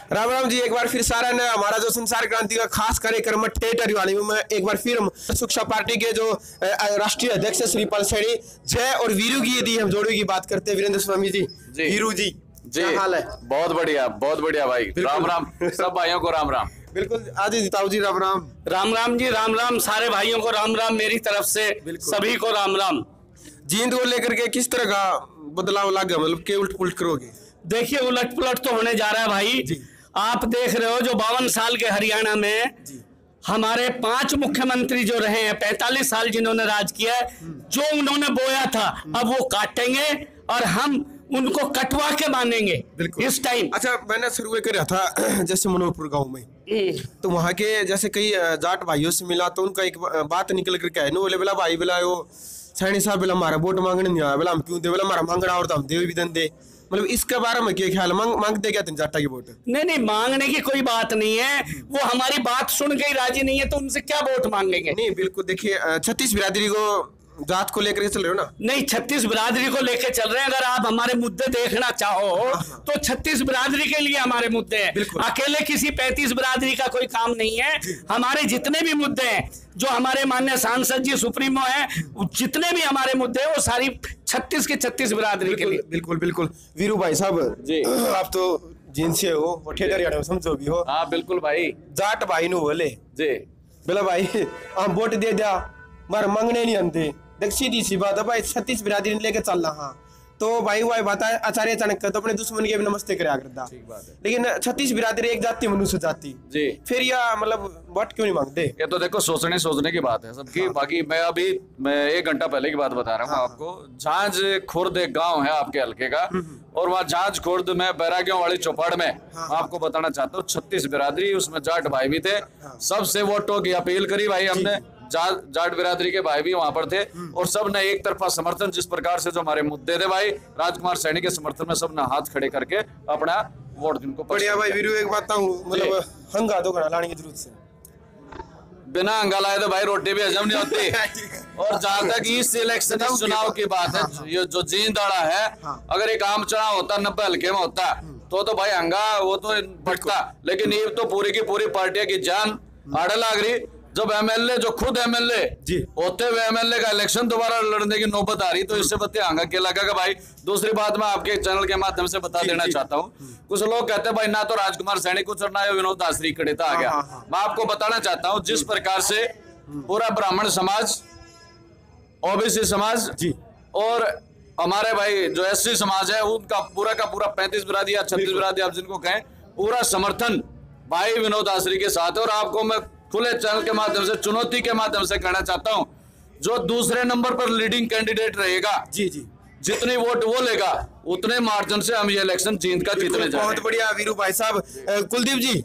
राम राम जी। एक बार फिर सारा ने हमारा जो संसार क्रांति का खास कार्यक्रम टेटरी वाली में एक बार फिर हम सुरक्षा पार्टी के जो राष्ट्रीय अध्यक्ष श्रीपाल सैनी जय और वीरू की यदि हम जोड़ों की बात करते हैं, वीरेंद्र स्वामी जी, वीरू जी क्या हाल है? बहुत बढ़िया भाई। राम राम सब भाइयों को राम राम। बिल्कुल आदि जिताऊ जी राम राम। राम राम जी, राम राम सारे भाइयों को राम राम, मेरी तरफ से सभी को राम राम। जींद को लेकर के किस तरह का बदलाव लागा, मतलब के उलट पुलट करोगे? देखिए उलट पुलट तो होने जा रहा है भाई। आप देख रहे हो जो 52 साल के हरियाणा में हमारे 5 मुख्यमंत्री जो रहे हैं, 45 साल जिन्होंने राज किया है, जो उन्होंने बोया था अब वो काटेंगे और हम उनको कटवा के मानेंगे इस टाइम। अच्छा, मैंने सर्वे कर रहा था जैसे मनोहरपुर गांव में, तो वहाँ के जैसे कई जाट भाइयों से मिला तो उनका एक बात निकल करके आए, बोले बोला भाई बोला वो सैनी साहब बोला हमारा वोट मांगने नहीं आया, बोला हम क्यों दे, बोला हमारा मांगना और तो हम दे भी दे। मतलब इसके बारे में क्या ख्याल, मांगते क्या तुम जाटा की वोट? नहीं, मांगने की कोई बात नहीं है, वो हमारी बात सुन के ही राजी नहीं है तो उनसे क्या वोट मांगेंगे? नहीं बिल्कुल, देखिए 36 बिरादरी को जात को लेकर चल रहे हो ना? नहीं, 36 बिरादरी को लेकर चल रहे हैं। अगर आप हमारे मुद्दे देखना चाहो तो 36 बिरादरी के लिए हमारे मुद्दे हैं, अकेले किसी 35 बिरादरी का कोई काम नहीं है। हमारे जितने भी मुद्दे हैं, जो हमारे माननीय सांसद जी सुप्रीमो है, जितने भी हमारे मुद्दे हैं वो सारी 36 के 36 बिरादरी के लिए। बिल्कुल बिल्कुल। वीरू भाई साहब जी, आप तो जींद से हो, ठेठर समझो भी हो। हाँ बिल्कुल भाई। जाट भाई नु बोले जी, बोला भाई हम वोट दे दिया, मार मांगने नहीं आते। देख सीधी सी बात है भाई, 36 बिरादरी लेके चल रहा। हाँ तो भाई वही बात है, आचार्य अचानक तो अपने दुश्मन के भी नमस्ते कराया करता। ठीक बात है, लेकिन 36 बिरादरी एक जाति मनुष्य जाति जी, फिर या मतलब वोट क्यों नहीं मांगते? ये तो देखो सोचने की बात है सबकी। हाँ। बाकी मैं 1 घंटा पहले की बात बता रहा हूँ। हाँ। आपको झांझ खुर्द एक गांव है आपके हल्के का, और वहाँ झांझ खुर्द में बैरागियों वाली चौपाड़ में आपको बताना चाहता हूँ 36 बिरादरी, उसमें जाट भाई भी थे। सबसे वोटों की अपील करी भाई हमने, जाट बिरादरी के भाई भी वहां पर थे, और सब ने एक तरफा समर्थन, जिस प्रकार से जो हमारे मुद्दे थे भाई राजकुमार सैनी के समर्थन में सब ने हाथ खड़े करके अपना वोट जिनको। बढ़िया भाई वीरू, एक बात मतलब हंगा तो घड़ा लाने की जरूरत से, बिना हंगा लाए तो भाई रोटी भी हजम नहीं होती। और जहां तक इस इलेक्शन चुनाव की बात है, ये जो जींदड़ा है, अगर एक आम चुनाव होता 90 हल्के में होता तो भाई हंगा वो तो बढ़ता, लेकिन ये तो पूरी की पूरी पार्टियां की जान आड़े लाग रही। जब एमएलए, जो खुद एमएलए होते हुए एमएलए का इलेक्शन दोबारा लड़ने की नौबत आ रही, तो इससे बत्ते आंगा क्या लगा भाई। दूसरी बात मैं आपके चैनल के माध्यम से बता देना चाहता हूँ, कुछ लोग कहते हैं भाई ना तो राजकुमार सैनी कुछ और ना विनोद दासरी कड़ेता आ गया। मैं आपको बताना चाहता हूँ, जिस प्रकार से पूरा ब्राह्मण समाज, ओबीसी समाज और हमारे भाई जो एससी समाज है, उनका पूरा का पूरा 35 बिरादरी या 36 बिरादरी आप जिनको कहें, पूरा समर्थन भाई विनोद दासरी के साथ है। और आपको मैं खुले चैनल के माध्यम से, चुनौती के माध्यम से कहना चाहता हूं, जो दूसरे नंबर पर लीडिंग कैंडिडेट रहेगा जितनी वोट वो लेगा, उतने मार्जिन से हम ये इलेक्शन जीत का जीतने जा रहे हैं। बहुत बढ़िया वीरू भाई साहब। कुलदीप जी,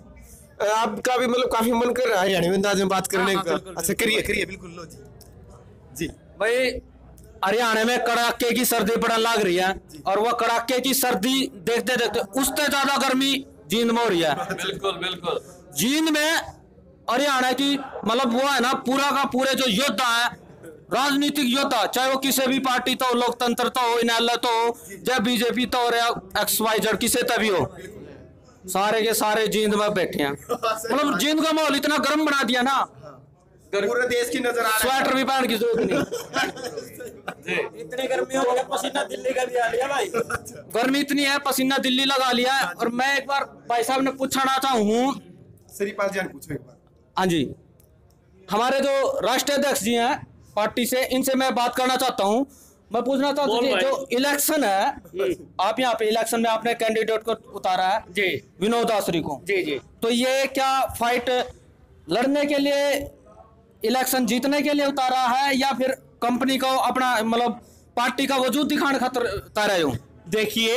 आपका भी मतलब काफी मन कर रहा है हरियाणवी अंदाज में बात करने का? अच्छा करिए बिल्कुल। लो जी भाई, हरियाणा में कड़ाके की सर्दी पड़ने लग रही है, और वो कड़ाके की सर्दी देखते देखते उससे ज्यादा गर्मी जींद में हो रही है। बिल्कुल जींद में हरियाणा की मतलब वो है ना, पूरा का पूरे जो योद्धा है, राजनीतिक योद्धा, चाहे वो किसी भी पार्टी तो, लोकतंत्र तो हो, इनएलए तो हो, चाहे बीजेपी तो हो, XYZ किसी तभी हो, सारे के सारे जींद में बैठे हैं। मतलब जींद का माहौल इतना गर्म बना दिया ना, पूरे देश की नजर आ रहा है, स्वेटर भी पहन की जरूरत नहीं। इतनी गर्मी हो गई, पसीना दिल्ली का भी आ लिया भाई। गर्मी इतनी है, पसीना दिल्ली लगा लिया है। और मैं एक बार भाई साहब ने पूछना चाहता हूँ, श्रीपाल जी पूछो एक बार। हाँ जी, हमारे जो राष्ट्रीय अध्यक्ष जी हैं पार्टी से, इनसे मैं बात करना चाहता हूँ। मैं पूछना चाहता हूँ, जो इलेक्शन है, आप यहाँ पे इलेक्शन में आपने कैंडिडेट को उतारा है जी, विनोद दासरी को जी, तो ये क्या फाइट लड़ने के लिए, इलेक्शन जीतने के लिए उतारा है, या फिर कंपनी को अपना मतलब पार्टी का वजूद दिखाने खातिर उतारा है? देखिए,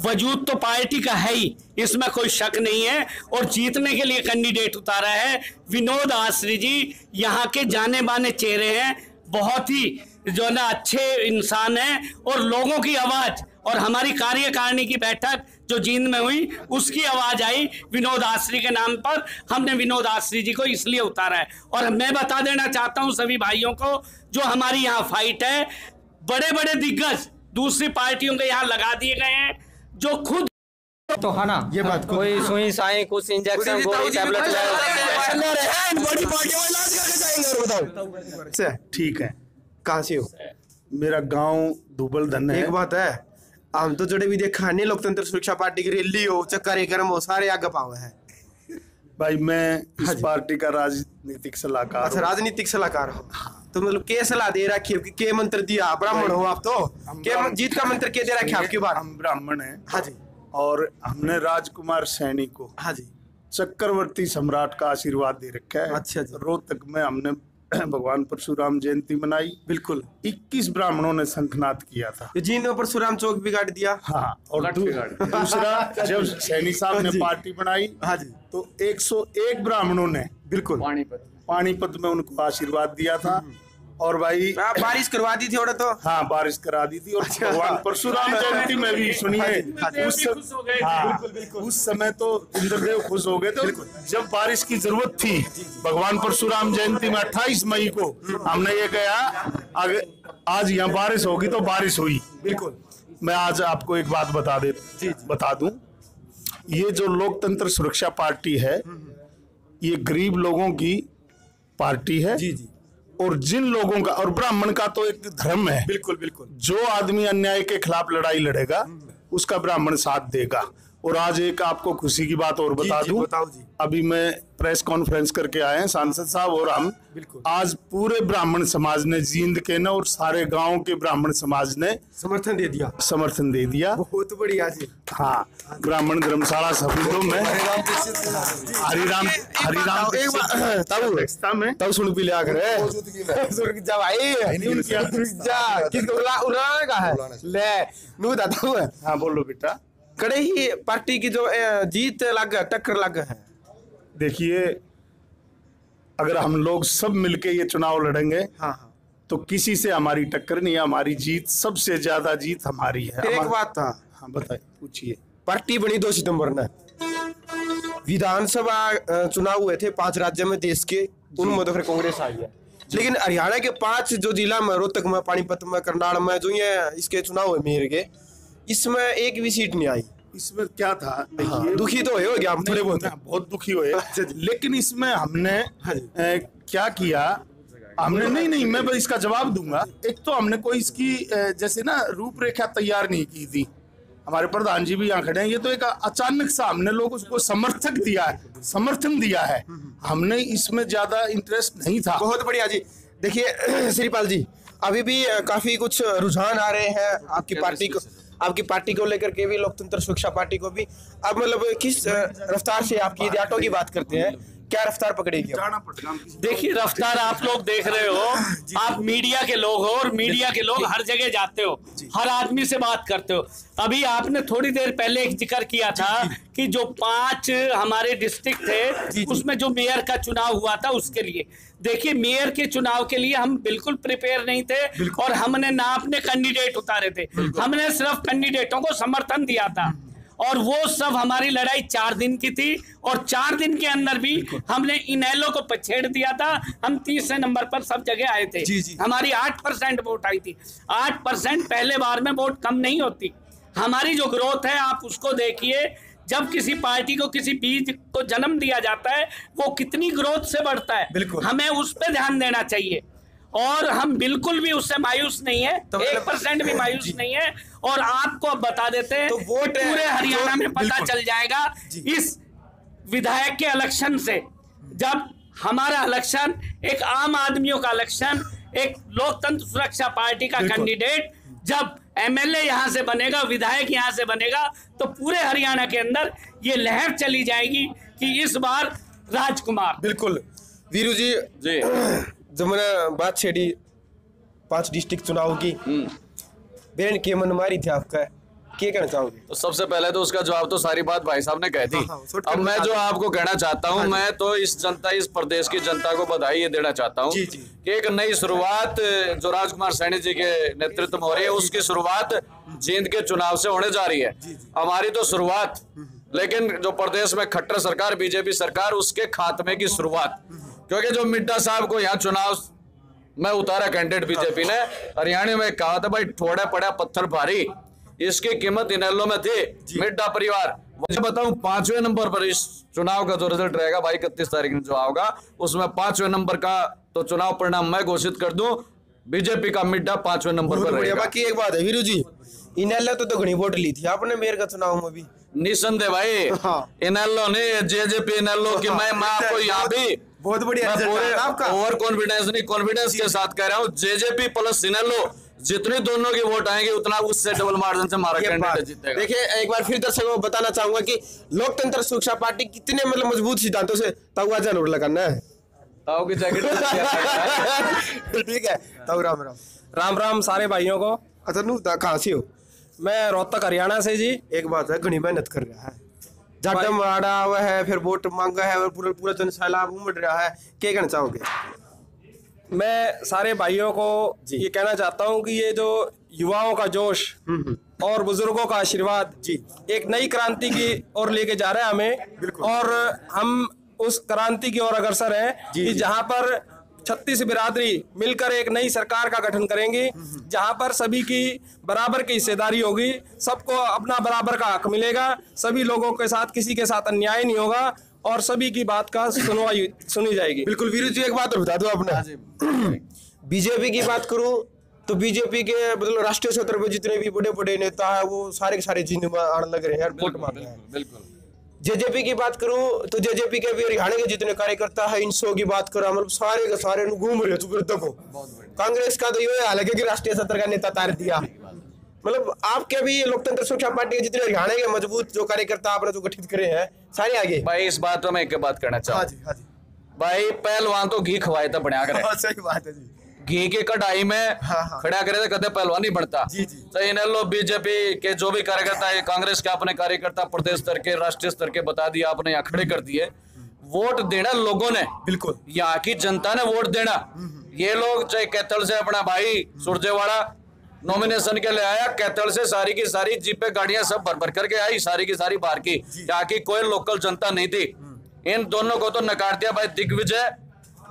वजूद तो पार्टी का है ही, इसमें कोई शक नहीं है, और जीतने के लिए कैंडिडेट उतारा है। विनोद दासरी जी यहाँ के जाने माने चेहरे हैं, बहुत ही जो ना अच्छे इंसान हैं, और लोगों की आवाज, और हमारी कार्यकारिणी की बैठक जो जींद में हुई, उसकी आवाज आई विनोद दासरी के नाम पर। हमने विनोद दासरी जी को इसलिए उतारा है। और मैं बता देना चाहता हूं सभी भाइयों को, जो हमारी यहाँ फाइट है, बड़े बड़े दिग्गज दूसरी पार्टियों के यहाँ लगा दिए गए हैं, जो खुद तो है ना, ये बात कोई सुई साई कुछ इंजेक्शन गोली टैबलेट से ठीक है। कहाँ से हो? मेरा गांव दुबल धन है। एक बात है, हम तो जुड़े भी देखा नहीं, लोकतंत्र सुरक्षा पार्टी की रैली हो, कार्यक्रम हो, सारे आगे पावे है भाई। मैं इस पार्टी का राजनीतिक सलाहकार। अच्छा, राजनीतिक सलाहकार हो तो मतलब क्या सलाह दे रखी है? क्या मंत्र दिया? ब्राह्मण हो आप तो, क्या जीत का मंत्र क्या दे रखा है आपकी बार? हम ब्राह्मण हैं। हाँ जी। और हमने राजकुमार सैनी को, हाँ जी, चक्रवर्ती सम्राट का आशीर्वाद दे रखा है। अच्छा जी। रोहतक में हमने भगवान परशुराम जयंती मनाई। बिल्कुल। 21 ब्राह्मणों ने शंखनाद किया था। जींद में परशुराम चौक भी काट दिया। हाँ, और दूसरा जब सैनी साहब ने पार्टी बनाई, हाँ जी, तो 101 ब्राह्मणों ने बिल्कुल पानीपत में उनको आशीर्वाद दिया था। और भाई बारिश करवा दी थी और तो हाँ, बारिश करा दी थी। और भगवान परशुराम जयंती में भी सुनिए, उस समय तो इंद्रदेव खुश हो गए थे जब बारिश की जरूरत थी। भगवान परशुराम जयंती में 28 मई को हमने ये कहा आज यहाँ बारिश होगी, तो बारिश हुई। बिल्कुल। मैं आज आपको एक बात बता दूं, ये जो लोकतंत्र सुरक्षा पार्टी है, ये गरीब लोगों की पार्टी है। जी जी। और जिन लोगों का, और ब्राह्मण का तो एक धर्म है, बिल्कुल बिल्कुल, जो आदमी अन्याय के खिलाफ लड़ाई लड़ेगा उसका ब्राह्मण साथ देगा। और आज एक आपको खुशी की बात और बता दूं, बताओ जी। अभी मैं प्रेस कॉन्फ्रेंस करके आए हैं सांसद साहब और हम, आज पूरे ब्राह्मण समाज ने, जींद के न और सारे गांव के ब्राह्मण समाज ने समर्थन दे दिया। बहुत बढ़िया जी। हाँ, ब्राह्मण धर्मशाला सभी में हरिराम तब सुन भी लिया करे जा भाई किसको का है ले नू दाता हुआ। हाँ बोलो बेटा। कड़े ही पार्टी की जो जीत लग टक्कर लग है। देखिए, अगर हम लोग सब मिलके ये चुनाव लड़ेंगे, हाँ, तो किसी से हमारी टक्कर नहीं है। हमारी जीत, सबसे ज्यादा जीत हमारी है। एक बात था, हाँ बताइए, पूछिए। पार्टी बनी 2 सितंबर ने, विधानसभा चुनाव हुए थे 5 राज्य में देश के, उनमें तो फिर कांग्रेस आई है। लेकिन हरियाणा के 5 जो जिला में, रोहतक में, पानीपत में, करनाल में, जो ये इसके चुनाव हुए मेयर के, इसमें एक भी सीट नहीं आई। इसमें क्या था, हाँ, दुखी तो हो गया हम थोड़े बहुत दुखी हुए। लेकिन इसमें हमने क्या किया, हमने नहीं मैं बस इसका जवाब दूंगा। एक तो हमने कोई इसकी जैसे ना रूपरेखा तैयार नहीं की थी। हमारे प्रधान जी भी यहाँ खड़े हैं। ये तो एक अचानक सा हमने लोगों को समर्थन दिया है। हमने इसमें ज्यादा इंटरेस्ट नहीं था। बहुत बढ़िया जी। देखिए श्रीपाल जी, अभी भी काफी कुछ रुझान आ रहे हैं आपकी पार्टी को लेकर के भी, लोकतंत्र सुरक्षा पार्टी को भी। अब मतलब किस रफ्तार से आपकी ऑटो की बात करते हैं, क्या रफ्तार पकड़ेगी? देखिए, रफ्तार आप लोग देख रहे हो, आप मीडिया के लोग हो और मीडिया के लोग हर जगह जाते हो, हर आदमी से बात करते हो। अभी आपने थोड़ी देर पहले एक जिक्र किया था कि जो 5 हमारे डिस्ट्रिक्ट थे उसमें जो मेयर का चुनाव हुआ था, उसके लिए देखिए, मेयर के चुनाव के लिए हम बिल्कुल प्रिपेयर नहीं थे और हमने ना अपने कैंडिडेट उतारे थे। हमने सिर्फ कैंडिडेटों को समर्थन दिया था और वो सब हमारी लड़ाई 4 दिन की थी। और 4 दिन के अंदर भी हमने इनेलो को पछेड़ दिया था। हम 30 नंबर पर सब जगह आए थे। हमारी 8% वोट आई थी। 8% पहले बार में वोट कम नहीं होती। हमारी जो ग्रोथ है आप उसको देखिए। जब किसी पार्टी को किसी बीज को जन्म दिया जाता है, वो कितनी ग्रोथ से बढ़ता है, हमें उस पर ध्यान देना चाहिए। और हम बिल्कुल भी उससे मायूस नहीं है, तो 1% भी मायूस नहीं है। और आपको अब बता देते हैं, तो वोट पूरे हरियाणा में पता चल जाएगा इस विधायक के इलेक्शन से। जब हमारा इलेक्शन एक आम आदमियों का इलेक्शन, एक लोकतंत्र सुरक्षा पार्टी का कैंडिडेट जब एमएलए यहाँ से बनेगा, विधायक यहाँ से बनेगा, तो पूरे हरियाणा के अंदर ये लहर चली जाएगी कि इस बार राजकुमार। बिल्कुल वीरू जी, जब मैंने बात छेड़ी 5 डिस्ट्रिक्ट चुनाव की, बेन के मन मारी थी आपका, क्या कहना चाहोगे? तो सबसे पहले तो उसका जवाब तो सारी बात भाई साहब ने कह दी। अब मैं जो आपको कहना चाहता हूं, मैं तो इस प्रदेश की जनता को बधाई ये देना चाहता हूं कि एक नई शुरुआत जो राजकुमार सैनी जी के नेतृत्व में हो रही है, उसकी शुरुआत जींद के चुनाव से होने जा रही है। हमारी तो शुरुआत, लेकिन जो प्रदेश में खट्टर सरकार, बीजेपी सरकार, उसके खात्मे की शुरुआत। क्योंकि जो मिड्डा साहब को यहाँ चुनाव में उतारा कैंडिडेट बीजेपी ने, हरियाणा में कहा था भाई थोड़ा पड़ा पत्थर भारी, इसकी कीमत इनेलो में थी। मिड्डा परिवार मुझे बताऊं 5वें नंबर पर इस चुनाव का जो रिजल्ट रहेगा भाई 31 तारीख में जो आओगा उसमें 5वें नंबर का तो चुनाव परिणाम मैं घोषित कर दूं, बीजेपी का मिड्डा 5वें नंबर पर रहेगा। बाकी एक बात है वीरू जी, इनेलो तो घनी वोट ली थी आपने मेयर का चुनाव में भी। निसंदेह भाई, इनेलो ने जेजेपी इनेलो की मैं आपको यहाँ भी बहुत बढ़िया आपका ओवर कॉन्फिडेंस नहीं, कॉन्फिडेंस के साथ कह रहा हूँ, जेजेपी प्लस इनेलो जितने दोनों की वोट आएंगे उतना उससे डबल मार्जिन से हमारा कैंडिडेट जीतेगा। देखिए एक बार फिर दर्शकों को बताना चाहूंगा कि लोकतंत्र सुरक्षा पार्टी कितने मतलब मजबूत सिद्धांतों से तगवा जरूर लगाना है। ताऊ की जैकेट ठीक है ताऊ, राम राम। राम राम सारे भाइयों को। अच्छा नू कहाँ से हो? मैं रोहतक हरियाणा से जी। एक बात है, घनी मेहनत कर रहा है, जाटम आड़ा हुआ है, फिर वोट मांगा है और पूरा पूरा जन सैलाब उमड़ रहा है, क्या कहना चाहोगे? मैं सारे भाइयों को ये कहना चाहता हूँ कि ये जो युवाओं का जोश और बुजुर्गों का आशीर्वाद जी एक नई क्रांति की ओर लेके जा रहा है हमें, और हम उस क्रांति की ओर अग्रसर हैं कि जहाँ पर 36 बिरादरी मिलकर एक नई सरकार का गठन करेंगी, जहां पर सभी की बराबर की हिस्सेदारी होगी, सबको अपना बराबर का हक मिलेगा, सभी लोगों के साथ किसी के साथ अन्याय नहीं होगा और सभी की बात का सुनी जाएगी। बिल्कुल वीरू जी, एक बात और बता दो आपने, बीजेपी की बात करूं तो बीजेपी के मतलब राष्ट्रीय स्तर पर जितने भी बड़े बड़े नेता है वो सारे के सारे जिंद में आने लग रहे हैं, वोट मांग रहे हैं। बिल्कुल। जेजेपी की बात करूं तो जेजेपी के भी हरियाणा के जितने कार्यकर्ता है, इनसो की बात करो मतलब सारे के सारे घूम रहे हो देखो। कांग्रेस का तो ये हाल है कि राष्ट्रीय स्तर का नेता तार दिया, मतलब आपके भी लोकतंत्र सुरक्षा पार्टी के जितने हरियाणा के मजबूत जो कार्यकर्ता आपने जो गठित करे हैं सारे आगे। भाई इस बात में मैं एक बात करना चाहूँ भाई, पहलवान तो घी खवाए था बढ़िया करे। सही बात है जी, घी की कढ़ाई में खड़ा करे तो कदे पहलवान नहीं बनता। सही ने लो बीजेपी के जो भी कार्यकर्ता है, कांग्रेस के अपने कार्यकर्ता प्रदेश स्तर के राष्ट्रीय स्तर के बता दिया आपने, यहाँ खड़े कर दिए। वोट देना लोगों ने, बिल्कुल यहाँ की जनता ने वोट देना। ये लोग चाहे कैथल से अपना भाई सुरजेवाड़ा नॉमिनेशन के लिए आया, कैथल से सारी की सारी जीपे गाड़ियां सब भर भर करके आई, सारी की सारी बाहर की, यहाँ की कोई लोकल जनता नहीं थी। इन दोनों को तो नकार दिया भाई दिग्विजय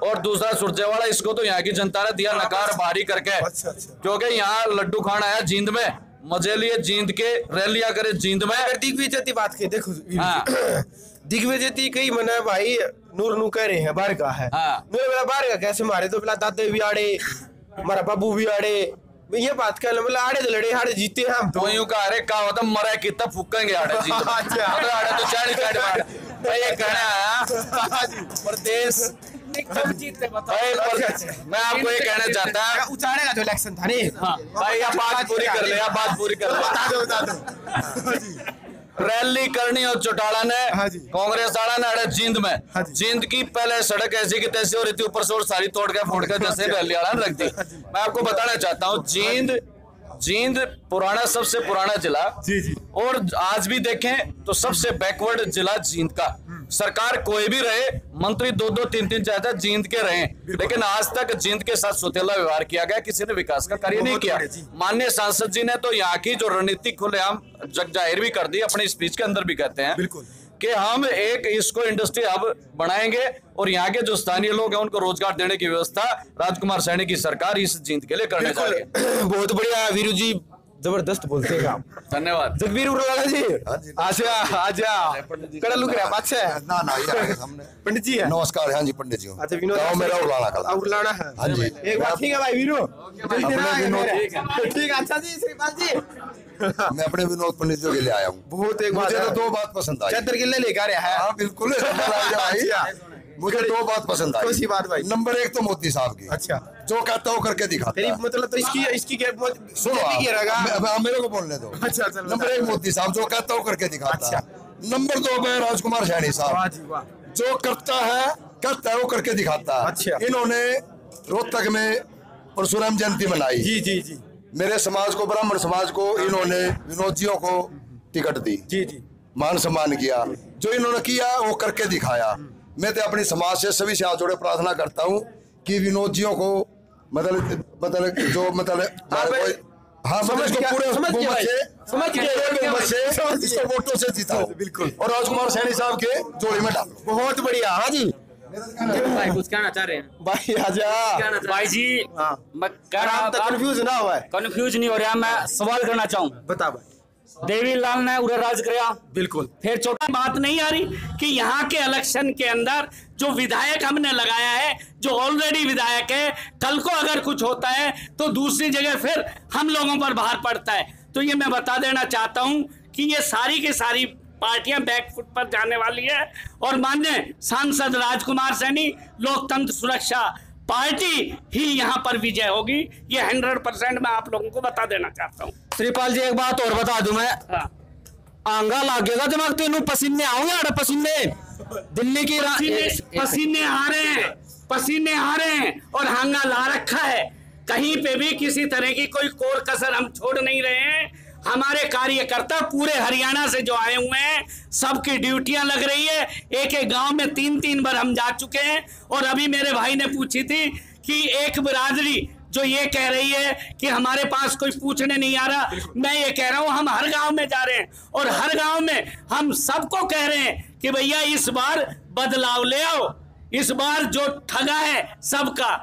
और दूसरा सुरजेवाड़ा, इसको तो यहाँ की जनता ने दिया नकार भारी करके। क्योंकि यहाँ लड्डू खान आया जींद में, मजे लिए जींद के रैलियां करे जींद में। दिग्विजय की बात की देखो, दिग्विजय कई मना भाई नूर नू कह रहे हैं बाहर का है, बाहर का कैसे मारे तो बिला दादे भी आड़े, हमारा बाबू भी आड़े, ये बात कर मतलब आड़े तो लड़े हाड़े जीते हैं हम तो। यूं कह रहे का होता मरे कितना फूकेंगे आड़े जीत में। आड़े तो चाड़ी चाड़ी मार भाई, ये कहना आया प्रदेश मैं आपको ये कहना चाहता, उचाड़ेगा जो इलेक्शन था नहीं भाई आप बात पूरी कर ले, बात पूरी कर ले। बता दो रैली करनी और चौटाला ने कांग्रेस वाला ने अड़े जींद में, जींद की पहले सड़क ऐसी की तैसी हो रही थी, ऊपर से और सारी तोड़ के फोड़ के जैसे रैली वाला ने रख दी। मैं आपको बताना चाहता हूँ जींद पुराना सबसे पुराना जिला, और आज भी देखें तो सबसे बैकवर्ड जिला जींद का। सरकार कोई भी रहे, मंत्री 2-2 3-3 चाहता जींद के रहे, लेकिन आज तक जींद के साथ सोतेला व्यवहार किया गया, किसी ने विकास का कार्य नहीं किया। माननीय सांसद जी ने तो यहाँ की जो रणनीति खुलेआम जग जाहिर भी कर दी, अपनी स्पीच के अंदर भी कहते हैं बिल्कुल कि हम एक इसको इंडस्ट्री हब बनाएंगे और यहाँ के जो स्थानीय लोग हैं उनको रोजगार देने की व्यवस्था राजकुमार सैनी की सरकार इस जींद के लिए करने जा रही है। बहुत बढ़िया वीरू जी, जबरदस्त बोलते हैं आप, धन्यवाद। जगवीर उर्लाला जी आजा आजा कड़ा लुक रहा बात से ना ना ये हमने पंडित जी है, नमस्कार। हाँ जी पंडित जी। अच्छा विनोद मेरा उर्लाना कला उर्लाना है। हाँ जी एक बात ठीक है भाई वीरू, ठीक है अच्छा जी श्रीपाल जी, मैं अपने विनोद पंडित जी के लिए आया हूँ। बहुत एक बात मुझे तो 2 बात पसंद आई। चतर के लिए लेकर आया है। हाँ बिल्कुल मुझे 2 बात पसंद आई। कौन सी बात भाई? नंबर 1 तो मोदी साहब की, अच्छा जो कहता हो करके दिखाता है। मतलब तो इसकी सुनो मेरे को बोलने दो। अच्छा नंबर 1 मोदी साहब जो कहता हो करके दिखाता है। नंबर 2 पे राजकुमार सैनी साहब जो करता है कहता है वो करके दिखाता है। अच्छा इन्होंने रोहतक में परशुराम जयंती मनाई। जी जी जी। मेरे समाज को, ब्राह्मण समाज को इन्होंने विनोदियों को टिकट दी। जी जी। मान सम्मान किया, जो इन्होंने किया वो करके दिखाया। मैं तो अपनी समाज से सभी से हाथ जोड़े प्रार्थना करता हूँ कि विनोदियों को मतलब जो मतलब हाँ समझ को पूरे वोटों से जिताओ बिल्कुल, और राजकुमार सैनी साहब के जोड़ी में डालो। बहुत बढ़िया। हाँ जी भाई कुछ कहना चाह रहे हैं भाई? आजा भाई जी। मैं कंफ्यूज ना हुआ है? कंफ्यूज नहीं हो रहा, मैं सवाल करना चाहूँ। बता भाई। देवीलाल ने उधर राज कराया। बिल्कुल। फिर छोटी बात नहीं आ रही कि यहाँ के इलेक्शन के अंदर जो विधायक हमने लगाया है, जो ऑलरेडी विधायक है, कल को अगर कुछ होता है तो दूसरी जगह फिर हम लोगों पर भार पड़ता है। तो ये मैं बता देना चाहता हूँ कि ये सारी की सारी पार्टियां बैकफुट पर जाने वाली है और माननीय सांसद राजकुमार सैनी लोकतंत्र सुरक्षा पार्टी ही यहाँ पर विजय होगी। ये 100% मैं आप लोगों को बता देना चाहता हूँ। श्रीपाल जी एक बात और बता दूं मैं, आंगा लागेगा दिमाग तेनू, पसीने आओगे पसीने दिल्ली की पसीने आ रहे हैं, पसीने आ रहे हैं और हांगा ला रखा है। कहीं पे भी किसी तरह की कोई कोर कसर हम छोड़ नहीं रहे हैं। हमारे कार्यकर्ता पूरे हरियाणा से जो आए हुए हैं सबकी ड्यूटियां लग रही है। एक एक गांव में 3-3 बार हम जा चुके हैं और अभी मेरे भाई ने पूछी थी कि एक बिरादरी जो ये कह रही है कि हमारे पास कोई पूछने नहीं आ रहा, मैं ये कह रहा हूं हम हर गांव में जा रहे हैं और हर गांव में हम सबको कह रहे हैं कि भैया इस बार बदलाव ले आओ, इस बार जो ठगा है सबका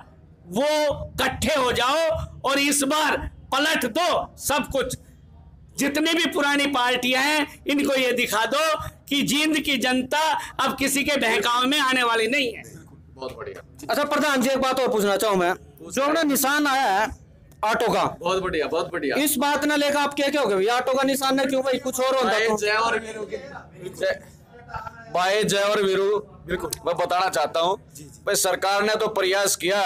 वो इकट्ठे हो जाओ और इस बार पलट दो सब कुछ। जितनी भी पुरानी पार्टियां हैं इनको ये दिखा दो कि जींद की जनता अब किसी के बहकाव में आने वाली नहीं है। बहुत बढ़िया। अच्छा प्रधान जी एक बात और पूछना चाहूँ मैं, जो अपना निशान आया है ऑटो का, बहुत बढ़िया बहुत बढ़िया, इस बात ने लेकर आप क्या कहोगे भाई? ऑटो का निशान है क्यों भाई, कुछ और होता तो? जय और वीरू भाई, जय और वीरू, बिल्कुल मैं बताना चाहता हूँ भाई सरकार ने तो प्रयास किया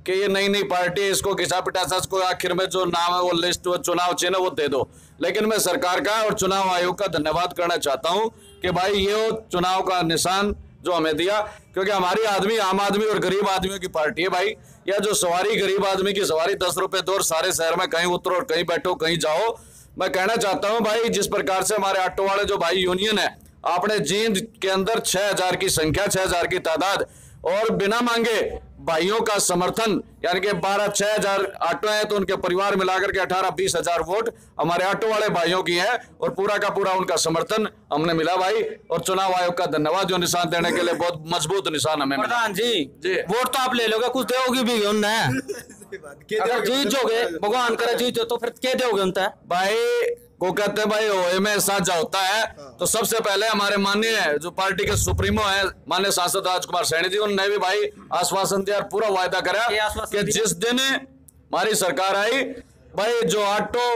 कि ये नई नई पार्टी इसको घिसा पिटासा को आखिर में जो नाम है वो लिस्ट वो चुनाव चिन्ह वो दे दो, लेकिन मैं सरकार का और चुनाव आयोग का धन्यवाद करना चाहता हूं कि भाई ये चुनाव का निशान जो हमें दिया, क्योंकि हमारी आदमी आम आदमी और गरीब आदमियों की पार्टी है भाई। या जो सवारी गरीब आदमी की सवारी 10 रुपए दो और सारे शहर में कहीं उतरो और कहीं बैठो कहीं जाओ, मैं कहना चाहता हूं भाई जिस प्रकार से हमारे ऑटो वाले जो भाई यूनियन है, आपने जींद के अंदर 6000 की संख्या, 6000 की तादाद और बिना मांगे भाइयों का समर्थन, यानी कि 6,000 ऑटो हैं तो उनके परिवार मिलाकर के 18-20 हजार वोट हमारे ऑटो वाले भाइयों की है और पूरा का पूरा उनका समर्थन हमने मिला भाई। और चुनाव आयोग का धन्यवाद जो निशान देने के लिए बहुत मजबूत निशान हमें मिला। प्रधान जी वोट तो आप ले लोगे, कुछ दोगे भी उन्हें? अगर जीत जोगे, भगवान करे जीत तो फिर क्या दोगे उनसे भाई? को कहते हैं भाई ओए में साझा होता है, तो सबसे पहले हमारे माननीय जो पार्टी के सुप्रीमो है माननीय सांसद राजकुमार सैनी जी, उन्होंने भी भाई आश्वासन दिया और पूरा वायदा करा कि जिस दिन हमारी सरकार आई भाई जो ऑटो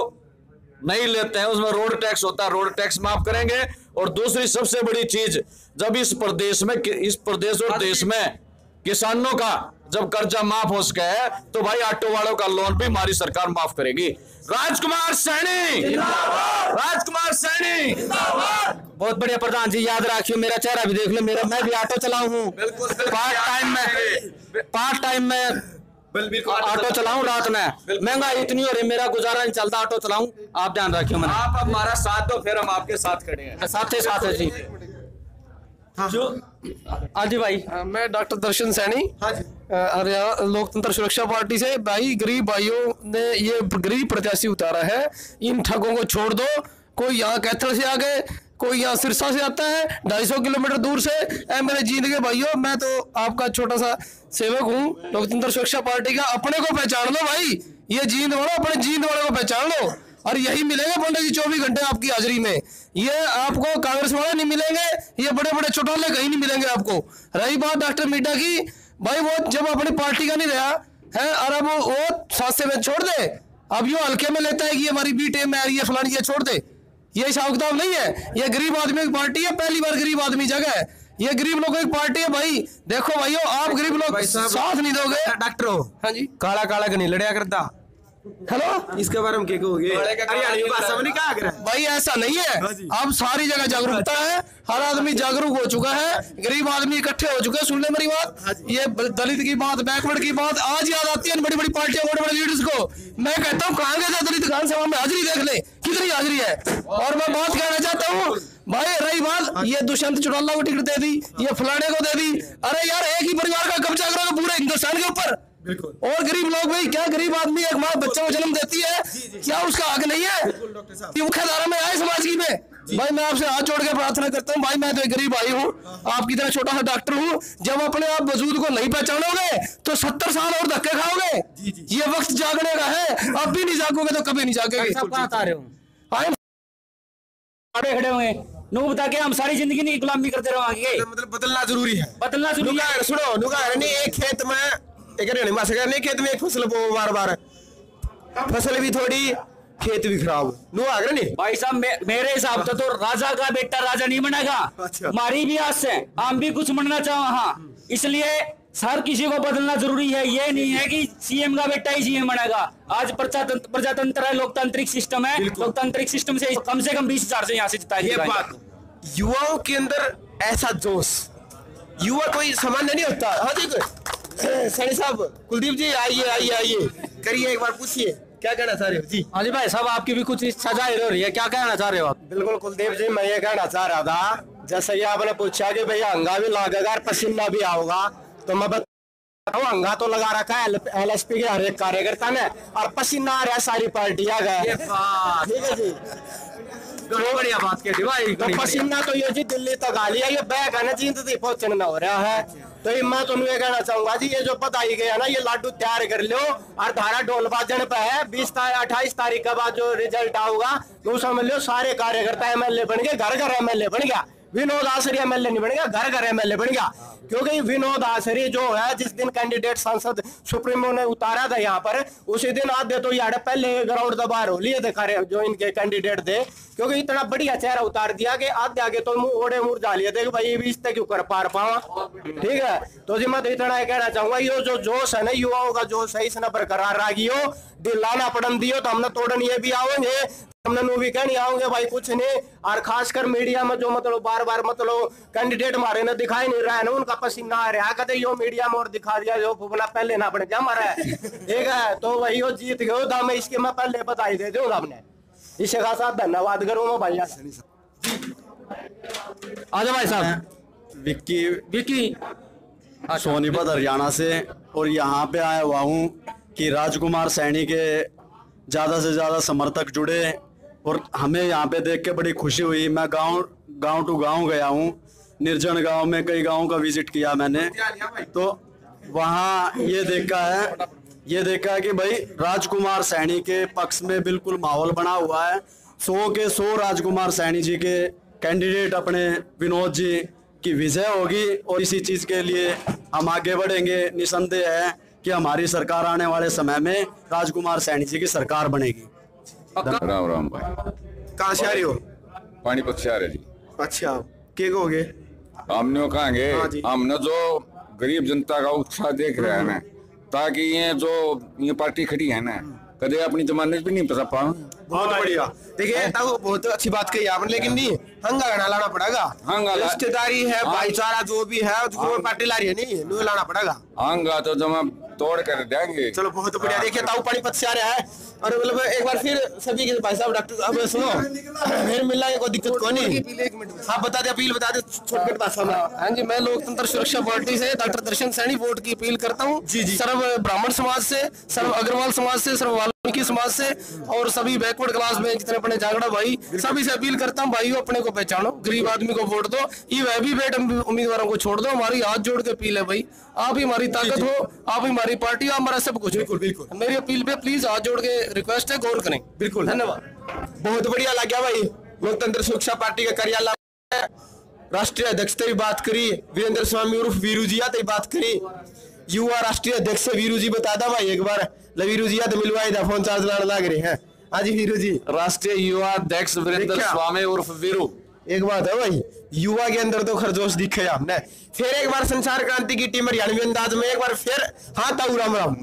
नहीं लेते हैं उसमें रोड टैक्स होता है, रोड टैक्स माफ करेंगे। और दूसरी सबसे बड़ी चीज, जब इस प्रदेश और देश में किसानों का जब कर्जा माफ हो सके है तो भाई ऑटो वालों का लोन भी हमारी सरकार माफ करेगी। राजकुमार सैनी, राजकुमार सैनी। बहुत बढ़िया प्रधान जी, याद रखियो मेरा चेहरा भी देख लो, मेरा मैं भी ऑटो चलाऊ हूँ, पार्ट टाइम में ऑटो चलाऊं रात में, महंगाई इतनी हो रही मेरा गुजारा नहीं चलता, ऑटो चलाऊं, आप ध्यान रखियो। मैंने आप अब हमारा साथ दो फिर हम आपके साथ खड़े हैं। साथ है जी। जो आजी भाई, मैं डॉक्टर दर्शन सैनी हरियाणा लोकतंत्र सुरक्षा पार्टी से। भाई गरीब भाइयों ने ये गरीब प्रत्याशी उतारा है, इन ठगों को छोड़ दो। कोई यहाँ कैथल से आ गए, कोई यहाँ सिरसा से आता है 250 किलोमीटर दूर से। मेरे जीत के भाइयों, मैं तो आपका छोटा सा सेवक हूँ लोकतंत्र सुरक्षा पार्टी का। अपने को पहचान लो भाई, ये जींद वालों अपने जींद वालों को पहचान लो और यही मिलेगा पंडित जी 24 घंटे आपकी हाजिरी में। ये आपको कांग्रेस वाले नहीं मिलेंगे, ये बड़े बड़े चौटाले कहीं नहीं मिलेंगे आपको। रही बात डॉक्टर मीडा की, भाई वो जब अपनी पार्टी का नहीं रहा है और अब वो साथ में छोड़ दे, अब यो हल्के में लेता है कि हमारी बी टीम में आ रही है फलानी, ये छोड़ दे। ये हिसाब किताब नहीं है, ये गरीब आदमी की पार्टी है, पहली बार गरीब आदमी जगह है, ये गरीब लोगों की पार्टी है भाई। देखो भाइयों, आप गरीब लोग साथ नहीं दोगे। डॉक्टर हो, हाँ जी, काला काला नहीं लड़िया करता। हेलो, इसके बारे में क्या कहोगे? भाई ऐसा नहीं है, अब सारी जगह जागरूकता है, हर आदमी जागरूक हो चुका है, गरीब आदमी इकट्ठे हो चुके हैं। सुन ले मेरी बात, ये दलित की बात, बैकवर्ड की बात आज याद आती है बड़ी बड़ी पार्टियों बड़े बड़े लीडर्स को। मैं कहता हूँ कहाँ गए थे दलित विधान सभा में, हाजिरी देख ले कितनी हाजिरी है। और मैं बात कहना चाहता हूँ भाई, रही बात ये दुष्यंत चौटाला को टिकट दे दी, ये फलाने को दे दी, अरे यार एक ही परिवार का कब्जा करोगे पूरे हिंदुस्तान के ऊपर। और गरीब लोग भाई, क्या गरीब आदमी एक माँ बच्चे को जन्म देती है, क्या उसका हक नहीं है? मुख्य धारा में आए समाज की में। भाई मैं आपसे हाथ जोड़ के प्रार्थना करता हूँ भाई, मैं तो एक गरीब भाई हूँ, आपकी तरह छोटा सा डॉक्टर हूँ। जब अपने आप वजूद को नहीं पहचानोगे तो 70 साल और धक्के खाओगे। ये वक्त जागने का है, अब भी नहीं जागोगे तो कभी नहीं जागोगे। कहाँ आ रहे हो? खड़े होंगे नु बता के हम सारी जिंदगी नहीं गुलामी करते रहोगे। मतलब बदलना जरूरी है, बदलना जरूरी है। सुनो नुका नहीं, एक खेत में एक रहने मास नहीं, खेत में एक फसल बो बार बार, फसल भी थोड़ी खेत भी खराब नु आ गया नहीं भाई साहब। मेरे हिसाब से तो राजा का बेटा राजा नहीं बनेगा। अच्छा। हमारी भी आस है, हम भी कुछ बनना चाहो। हाँ, इसलिए हर किसी को बदलना जरूरी है। ये नहीं है कि सीएम का बेटा ही सीएम बनेगा। आज प्रजातंत्र है, लोकतांत्रिक सिस्टम है। लोकतांत्रिक सिस्टम से कम 20,000 से यहाँ से जिताया। ये बात युवाओं के अंदर ऐसा जोश, युवा कोई सामान्य नहीं होता। हाँ जी सैनी साहब, कुलदीप जी आइए आइए आइए, करिए एक बार पूछिए क्या कहना चाह रहे हो जी। हाँ जी भाई साहब, आपकी भी कुछ इच्छा जाहिर हो रही है, क्या कहना चाह रहे हो आप? बिल्कुल कुलदीप जी, मैं ये कहना चाह रहा था, जैसे ये आपने पूछा कि भैया हंगा भी लगेगा और पसीना भी आओगा, तो मैं बताऊं हंगा तो लगा रखा है LSP के हर एक कार्यकर्ता ने, और पसीना आ रहा है सारी पार्टियां गए। ठीक है जी, बहुत बढ़िया बात कह दी भाई। तो पसीना तो ये जी दिल्ली तक आ लिया, ये बैग है ना जींद पहुंचना हो रहा है। तो ये मैं तुम्हें कहना चाहूंगा जी, ये जो बताई गया ना, ये लाडू तैयार कर लो और धारा ढोल बाजन पे है। 28 तारीख के बाद जो रिजल्ट आऊगा तो समझ लो सारे कार्यकर्ता MLA बन गए, घर घर MLA बन गया। विनोद आसरी MLA नहीं बन गया, घर घर MLA बन गया। क्योंकि विनोद आसरी जो है, जिस दिन कैंडिडेट सांसद सुप्रीमो ने उतारा था यहाँ पर, उसी दिन आधे तो यार पहले ग्राउंड तो बाहर हो लिए थे जो इनके कैंडिडेट थे। क्योंकि इतना बढ़िया चेहरा उतार दिया कि आधे आगे तो ओढ़े मुरझा लिए थे कि भाई ये भी इस तक क्यों कर पार पावा। ठीक है, तो जी मैं तो इतना कहना चाहूंगा, ये जो जोश है ना युवाओं का, जोश है इसने बरकरार रखियो, दिलाना पड़न दियो, तो हमने तोड़न ये भी आओगे, हमने नो भी कहनी आओगे भाई कुछ नहीं। और खासकर मीडिया में जो मतलब बार बार मतलब कैंडिडेट हमारे ने दिखाई नहीं रहा है ना, उनका पसीना आ रहा है, कहते यो मीडिया में और दिखा दिया जो फुबला पहले ना बन गया हमारा। ठीक है, तो वही वो जीत गयो था, मैं इसके मैं पहले बधाई दे दूंगा आपने, इसके खासा धन्यवाद करूंगा भैया। आजा भाई साहब। विक्की सोनीपत हरियाणा से, और यहाँ पे आया हुआ हूँ कि राजकुमार सैनी के ज़्यादा से ज़्यादा समर्थक जुड़े, और हमें यहाँ पे देख के बड़ी खुशी हुई। मैं गांव टू गांव गया हूँ, निर्जन गांव में कई गांवों का विजिट किया मैंने, तो वहाँ ये देखा है कि भाई राजकुमार सैनी के पक्ष में बिल्कुल माहौल बना हुआ है। 100 के 100 राजकुमार सैनी जी के कैंडिडेट अपने विनोद जी की विजय होगी, और इसी चीज़ के लिए हम आगे बढ़ेंगे। निसंदेह है कि हमारी सरकार आने वाले समय में राजकुमार सैनी जी की सरकार बनेगी। राम राम भाई, कहाँ से आ रही हो? पानीपत से आ रहे जी। अच्छा, के कहोगे? हमने कहेंगे, हमने जो गरीब जनता का उत्साह देख रहे हैं ना, ताकि ये पार्टी खड़ी है ना, कदे अपनी जमानत भी नहीं पता पाओ। बहुत बढ़िया, देखिए तो बहुत अच्छी बात कही आपने, लेकिन नहीं हंगा गाना लाना पड़ेगा। रिश्तेदारी है, भाईचारा जो भी है, जो पार्टी ला रही है नहीं लाना पड़ेगा। हंगा तो जब हम तोड़ कर देंगे। चलो बहुत बढ़िया। देखिए ताऊ पानीपत से आ रहा है, और मतलब एक बार फिर सभी के भाई साहब डॉक्टर, अब सुनो फिर मिलना है, कोई दिक्कत को नहीं। आप बता दे, अपील बता दे छोटे भाषा में। हाँ जी, मैं लोकतंत्र सुरक्षा पार्टी से डॉक्टर दर्शन सैनी वोट की अपील करता हूँ। सर्व ब्राह्मण समाज से, सर्व अग्रवाल समाज से, सर्व वाल्मीकि समाज से, और सभी बैकवर्ड क्लास में जितने अपने जागड़ा भाई, सभी से अपील करता हूँ, भाइयों अपने को पहचानो, गरीब आदमी को वोट दो, ये वह भी बेट उम्मीदवारों को छोड़ दो। हमारी हाथ जोड़ के अपील है भाई, आप ही हमारी ताकत हो, आप ही हमारी पार्टी, आप हमारा सब कुछ। बिल्कुल मेरी अपील पे प्लीज हाथ जोड़ के रिक्वेस्ट है, गौर करें। बिल्कुल, धन्यवाद। बहुत बढ़िया लग गया भाई। लोकतंत्र सुरक्षा पार्टी का कार्यालय राष्ट्रीय अध्यक्ष की बात करी, वीरेंद्र स्वामी उर्फ वीरू जी की बात करी, युवा राष्ट्रीय अध्यक्ष वीरू जी बता दा भाई एक बार, वीरू जी तो मिलवाई था, फोन चार्ज लाने लग रहे हैं। हाँ जी वीरू जी। राष्ट्रीय युवा अध्यक्ष वीरेंद्र स्वामी उर्फ वीरू। एक बात है भाई, युवा के अंदर तो खरजोश दिखे हमने। फिर एक बार संचार क्रांति की टीम हरियाणवी अंदाज में एक बार फिर। हाँ ताऊ राम राम।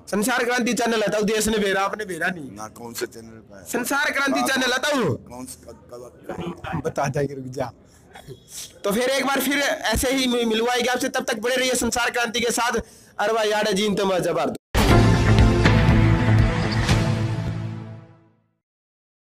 संचार क्रांति चैनल है ताऊ, देश ने भेजा आपने भेजा नहीं ना, कौन से चैनल पे? संचार क्रांति चैनल है ताऊ, कौन से बता जाएगी, रुक जा। तो फिर एक बार फिर ऐसे ही मिलवाएगी आपसे, तब तक बड़े रहिए संचार क्रांति के साथ। अरे भाई यार जीन तो मैं जबरदस्त।